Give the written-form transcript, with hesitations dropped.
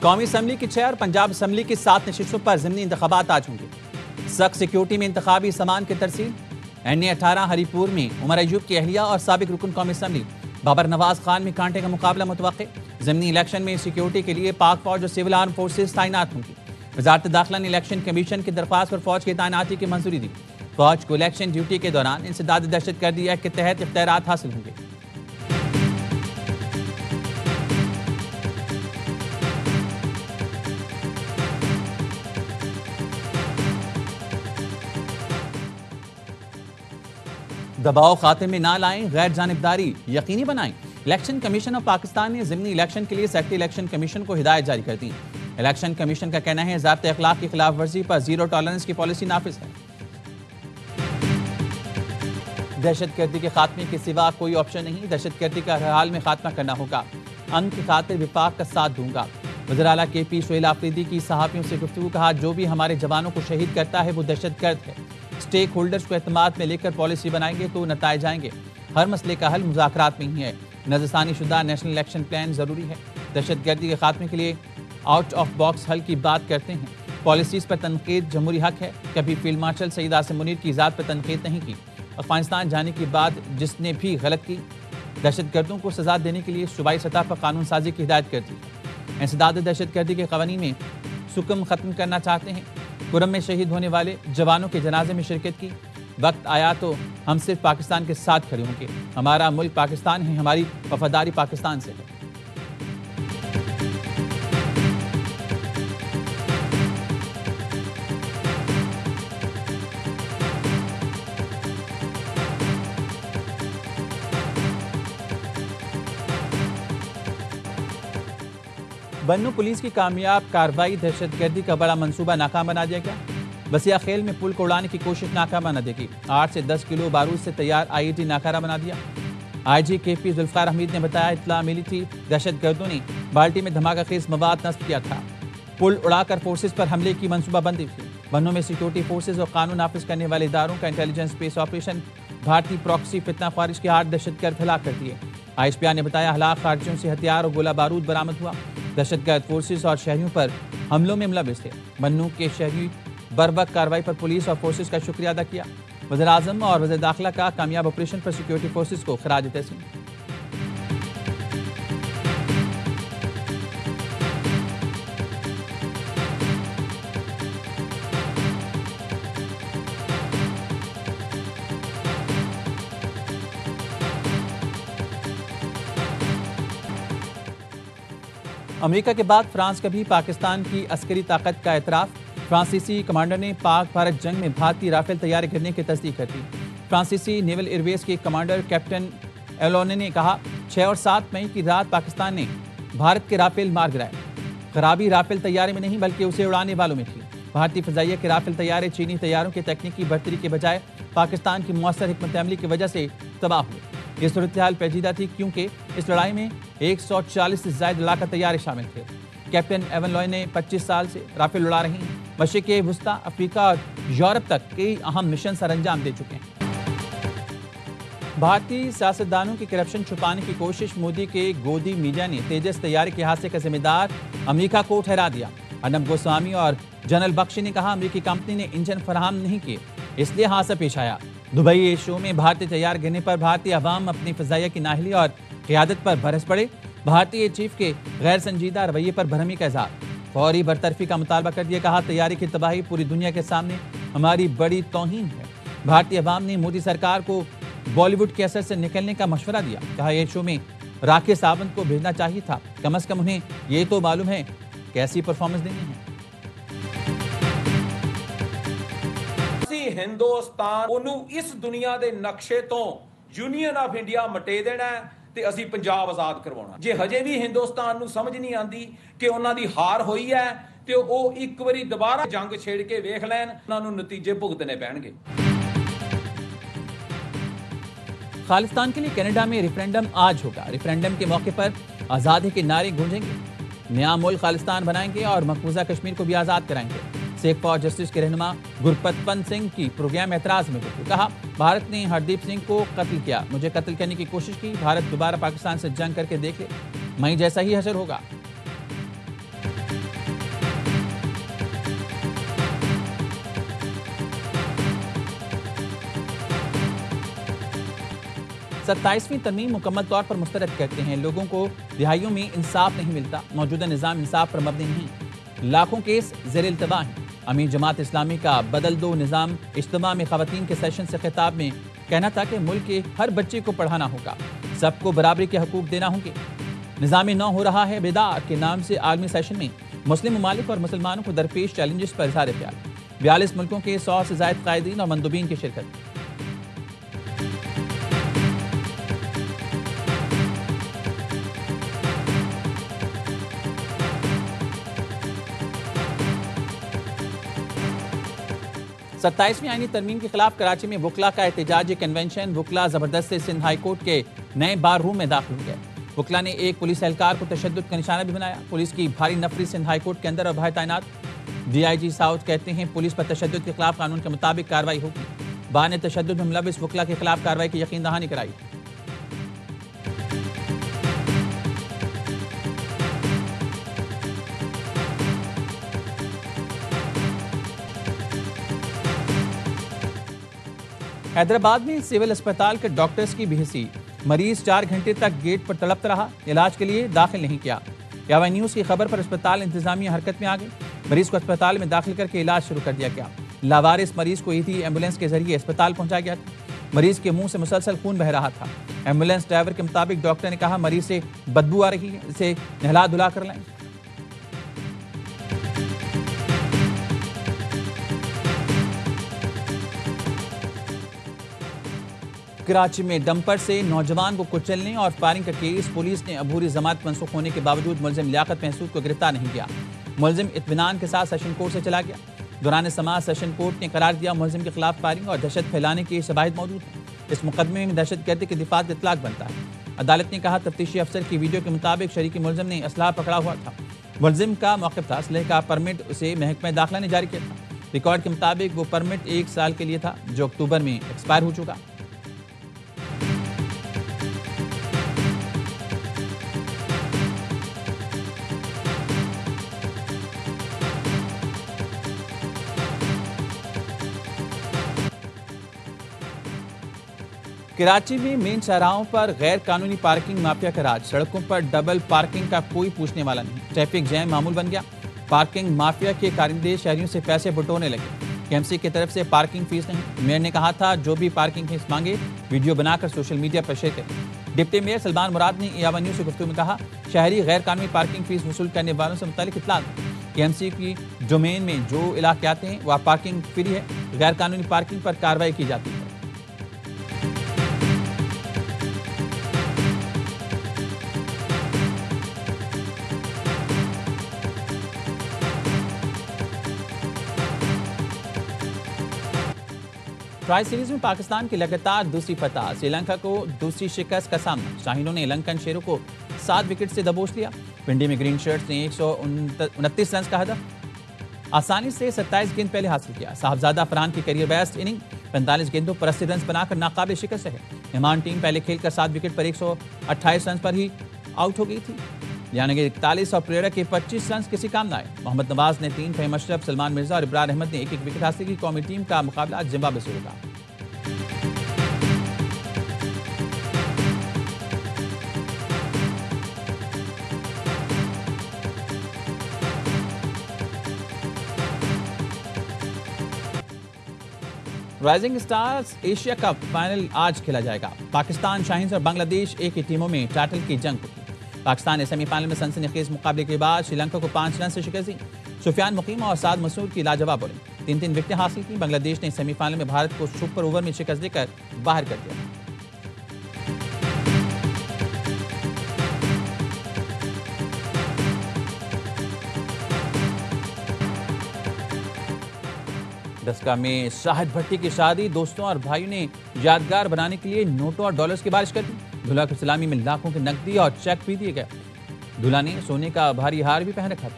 कौमी असम्बली की 6 और पंजाब असम्बली की 7 नशिस्तों पर ज़िमनी इंतखाबात आज होंगे। सख्त सिक्योरिटी में इंतखाबी सामान की तरसील। NA-18 हरीपुर में उमर अयूब की अहलिया और साबिक रुकन कौमी असम्बली बाबर नवाज खान में कांटे का मुकाबला मुतवक्के। ज़िमनी इलेक्शन में सिक्योरिटी के लिए पाक फौज और सिविल आर्म फोर्सेज तैनात होंगी। वजारत दाखिला ने इलेक्शन कमीशन की दरख्वास्त पर फौज की तैनाती की मंजूरी दी। फौज को इलेक्शन ड्यूटी के दौरान इंसदाद दहशतगर्दी एक्ट के तहत इख्तियारात हासिल होंगे। दबाव खाते में ना लाएं, गैर जानिबदारी यकीनी बनाएं। इलेक्शन कमीशन ऑफ पाकिस्तान ने ज़िमनी इलेक्शन के लिए सेक्रेटरी इलेक्शन कमीशन को हिदायत जारी कर दी। इलेक्शन कमीशन का कहना है ज़ाब्ते अखलाक की खिलाफ वर्जी पर जीरो टॉलरेंस की पॉलिसी नाफिज है। दहशतगर्दी के खात्मे के सिवा कोई ऑप्शन नहीं। दहशतगर्दी का हर हाल में खात्मा करना होगा। अमन की खातिर विफाक का साथ दूंगा। वज़ीर आला KP सोहेल आफरीदी की सहाफ़ियों से गुफ्तगू। कहा जो भी हमारे जवानों को शहीद करता है वो दहशतगर्द है। स्टेक होल्डर्स को एतमाद में लेकर पॉलिसी बनाएंगे तो नताइज आएंगे। हर मसले का हल मुज़ाकरात में ही है। नज़रसानी शुदा नेशनल इलेक्शन प्लान ज़रूरी है। दहशतगर्दी के खात्मे के लिए आउट ऑफ बॉक्स हल की बात करते हैं। पॉलिसीज़ पर तनकीद जमहूरी हक है। कभी फील्ड मार्शल सईद आसिम मुनीर की ज़ात पर तनकीद नहीं की। अफगानिस्तान जाने के बाद जिसने भी गलत की दहशतगर्दों को सजा देने के लिए सूबाई सतह पर कानून साजी की हिदायत कर दी। इंसदाद दहशतगर्दी के कवानीन में सुकम ख़त्म करना चाहते हैं। कुरम में शहीद होने वाले जवानों के जनाजे में शिरकत की। वक्त आया तो हम सिर्फ पाकिस्तान के साथ खड़े होंगे। हमारा मुल्क पाकिस्तान है, हमारी वफादारी पाकिस्तान से है। बन्नू पुलिस की कामयाब कार्रवाई दहशतगर्दी का बड़ा मंसूबा नाकाम बना दिया गया। बसिया खेल में पुल को उड़ाने की कोशिश नाकाम बना देगी। 8 से 10 किलो बारूद से तैयार IED नाकारा बना दिया। IG KP जुल्फकार हमीद ने बताया इत्तला मिली थी दहशतगर्दों ने बाल्टी में धमाका खेज मवाद नस्ब किया था। पुल उड़ाकर फोर्सेज पर हमले की मनसूबाबंदी थी। बन्नू में सिक्योरिटी फोर्सेज और कानून नाफिज करने वाले इदारों का इंटेलिजेंस बेस ऑपरेशन भारतीय प्रॉक्सी फितना ख्वारिज के 8 दहशतगर्द हलाक कर दिए। ISPR ने बताया हलाक खारजियों से हथियार और गोला बारूद बरामद हुआ। दहशतगर्द फोर्सेज और शहरियों पर हमलों में मुलविस थे। बन्नू के शहरी बर्बक कार्रवाई पर पुलिस और फोर्सेज का शुक्रिया अदा किया। वज़ीर आज़म और वज़ीर दाखिला का कामयाब ऑपरेशन पर सिक्योरिटी फोर्सेज को खराज तहसीन। अमेरिका के बाद फ्रांस का भी पाकिस्तान की अस्करी ताकत का एतराफ़। फ्रांसीसी कमांडर ने पाक भारत जंग में भारतीय राफेल तैयार गिरने की तस्दीक कर दी। फ्रांसीसी नेवल एयरवेज के कमांडर कैप्टन एलोने ने कहा 6 और 7 मई की रात पाकिस्तान ने भारत के राफेल मार गिराए। खराबी राफेल तैयारे में नहीं बल्कि उसे उड़ाने वालों में थी। भारतीय फ़िज़ाइया के राफेल तैयारे चीनी तैयारों के तकनीकी बढ़तरी के बजाय पाकिस्तान की मुअस्सर हिकमत अमली की वजह से तबाह हुए। ये सूरत हाल पेचीदा थी क्योंकि इस लड़ाई में 140 से ज़ायद लड़ाका तैयारे शामिल थे। कैप्टन एवन लॉय ने 25 साल से राफेल उड़ा रही हैं। मशरिक़ वुस्ता, अफ्रीका और यूरोप तक कई अहम मिशन सर अंजाम दे चुके हैं। भारतीय सियासतदानों की करप्शन छुपाने की कोशिश मोदी के गोदी मीडिया ने तेजस तैयारी के हादसे का जिम्मेदार अमेरिका को ठहरा दिया। अर्नब गोस्वामी और जनरल बख्शी ने कहा अमेरिकी कंपनी ने इंजन फराहम नहीं किए इसलिए हादसा पेश आया। दुबई एयर शो में भारतीय तैयार गिरने पर भारतीय अवाम अपनी फ़िज़ाइया की नाहली और क़ियादत पर बरस पड़े। भारतीय चीफ के गैर संजीदा रवैये पर भरमी का इज़हार। फौरी बरतरफी का मुतालबा कर दिया। कहा तैयारी की तबाही पूरी दुनिया के सामने हमारी बड़ी तौहीन है। भारतीय अवाम ने मोदी सरकार को बॉलीवुड के असर से निकलने का मशवरा दिया। कहा एयर शो में राकेश सावंत को भेजना चाहिए था। कम से कम उन्हें ये तो मालूम है कैसी परफॉर्मेंस देनी है। हिंदुस्तान ओनू इस दुनिया के नक्शे तो यूनियन ऑफ इंडिया मटे देना ते असी पंजाब आजाद करवाना। जे हजे भी हिंदुस्तान नू समझ नहीं आती कि उन्हां दी हार हुई है ते ओ एक बारी दोबारा जंग छेड़ के वेख लैन, उन्हां नू नतीजे भुगतने पैणगे। खालिस्तान के लिए कनाडा में रेफरेंडम आज होगा। रेफरेंडम के मौके पर आज़ादी के नारे गूंजेंगे। नया मुल्क खालिस्तान बनाएंगे और मकबूजा कश्मीर को भी आज़ाद कराएंगे। सेफ फॉर जस्टिस के रहनुमा गुरपत पंत सिंह की प्रोग्राम एतराज़ में कहा भारत ने हरदीप सिंह को कत्ल किया, मुझे कत्ल करने की कोशिश की। भारत दोबारा पाकिस्तान से जंग करके देख ले, मई जैसा ही हशर होगा। 27वीं तरमीम मुकम्मल तौर पर मुस्तरद करते हैं। लोगों को रिहाइयों में इंसाफ नहीं मिलता। मौजूदा निज़ाम इंसाफ पर मबनी नहीं। लाखों केस ज़ेर इल्तवा हैं। अमीर जमात इस्लामी का बदल दो निज़ाम इज्तिमा में ख़वातीन के सेशन से खिताब में कहना था कि मुल्क के हर बच्चे को पढ़ाना होगा, सबको बराबरी के हकूक देना होंगे। निज़ाम नौ हो रहा है बेदार के नाम से आलमी सेशन में मुस्लिम ममालिक और मुसलमानों को दरपेश चैलेंजेस पर इज़हार ख्याल। 42 मुल्कों के 100 से ज़ायद कायदीन और मंदूबीन की शिरकत। सत्ताईसवीं आईनी तरमीम के खिलाफ कराची में वकला का एहतजाजी कन्वेंशन। वकला जबरदस्त से सिंध हाई कोर्ट के नए बार रूम में दाखिल हो गए। वकला ने एक पुलिस एहलकार को तशद्दुद का निशाना भी बनाया। पुलिस की भारी नफरी सिंध हाई कोर्ट के अंदर और बाहर तैनात। DIG साउथ कहते हैं पुलिस पर तशद्दुद के खिलाफ कानून के मुताबिक कार्रवाई होगी। बार ने तशद्दुद में मुलविस वकला के खिलाफ कार्रवाई की यकीन दहानी कराई। हैदराबाद में सिविल अस्पताल के डॉक्टर्स की बेहसी। मरीज 4 घंटे तक गेट पर तड़पता रहा, इलाज के लिए दाखिल नहीं किया। यावा न्यूज़ की खबर पर अस्पताल इंतजामिया हरकत में आ गई। मरीज को अस्पताल में दाखिल करके इलाज शुरू कर दिया गया। लावारिस मरीज को ईदी एम्बुलेंस के जरिए अस्पताल पहुंचाया गया था। मरीज के मुंह से मुसलसल खून बह रहा था। एम्बुलेंस ड्राइवर के मुताबिक डॉक्टर ने कहा मरीज से बदबू आ रही है, इसे नहला धुला कर लाएं। कराची में डंपर से नौजवान को कुचलने और फायरिंग का केस। पुलिस ने अबूरी जमानत मनसूख होने के बावजूद मुलजिम लियाकत महसूद को गिरफ्तार नहीं किया। मुलजिम इत्मीनान के साथ सेशन कोर्ट से चला गया। दौरान समाअत सेशन कोर्ट ने करार दिया मुलजिम के खिलाफ फायरिंग और दहशत फैलाने के शवाहिद मौजूद हैं। इस मुकदमे में दहशतगर्दी के दिफा का इतलाक बनता है। अदालत ने कहा तफ्तीशी अफसर की वीडियो के मुताबिक शरीकी मुलजिम ने असलाह पकड़ा हुआ था। मुलजिम का मौक़िफ़ था। असलहे का परमिट उसे महकमा दाखिला ने जारी किया था। रिकॉर्ड के मुताबिक वो परमिट 1 साल के लिए था, जो अक्टूबर में एक्सपायर हो चुका। कराची में मेन चौराहों पर गैर कानूनी पार्किंग माफिया का राज। सड़कों पर डबल पार्किंग का कोई पूछने वाला नहीं। ट्रैफिक जैम मामूल बन गया। पार्किंग माफिया के कारिंदे शहरियों से पैसे बटोरने लगे। KMC की तरफ से पार्किंग फीस नहीं। मेयर ने कहा था जो भी पार्किंग फीस मांगे वीडियो बनाकर सोशल मीडिया पर शेयर करें। डिप्टी मेयर सलमान मुराद ने यावा न्यूज़ से गुफ्तगू में कहा शहरी गैर कानूनी पार्किंग फीस वसूल करने वालों से मुतालिक इत्तला दें। KMC की डोमेन में जो इलाके आते हैं वह पार्किंग फ्री है। गैर कानूनी पार्किंग पर कार्रवाई की जाती है। ट्राई सीरीज में पाकिस्तान की लगातार दूसरी फतह। श्रीलंका को दूसरी शिकस्त का सामना। शाहीनों ने लंकन शेरों को 7 विकेट से दबोच लिया। पिंडी में ग्रीन शर्ट्स ने 129 रन का हदफ आसानी से 27 गेंद पहले हासिल किया। साहबजादा फरहान की करियर बेस्ट इनिंग 45 गेंदों पर 80 रन बनाकर नाकाबिल शिकस्त है। मेहमान टीम पहले खेलकर 7 विकेट पर 128 रन पर ही आउट हो गई थी, यानी कि 41 और प्रेरक के 25 रन किसी काम न आए। मोहम्मद नवाज ने 3, फहीम अशरफ, सलमान मिर्जा और इब्रार अहमद ने 1-1 विकेट हासिल की। कौमी टीम का मुकाबला जिम्बाब्वे से होगा। Rising stars Asia cup final आज खेला जाएगा। पाकिस्तान, शाहीन और बांग्लादेश एक ही टीमों में टाइटल की जंग होगी। पाकिस्तान ने सेमीफाइनल में सनसनीखेज मुकाबले के बाद श्रीलंका को 5 रन से शिकस्त दी। सुफियान मुकीम और साद मसूद की लाजवाब बॉलिंग 3-3 विकेटें हासिल की। बांग्लादेश ने सेमीफाइनल में भारत को सुपर ओवर में शिकस्त देकर बाहर कर दिया। दस्का में शाहिद भट्टी की शादी दोस्तों और भाइयों ने यादगार बनाने के लिए नोटों और डॉलर्स की बारिश कर दी। दूल्हा की सलामी में लाखों की नकदी और चेक भी दिए गए। दूल्हा ने सोने का भारी हार भी पहन रखा था।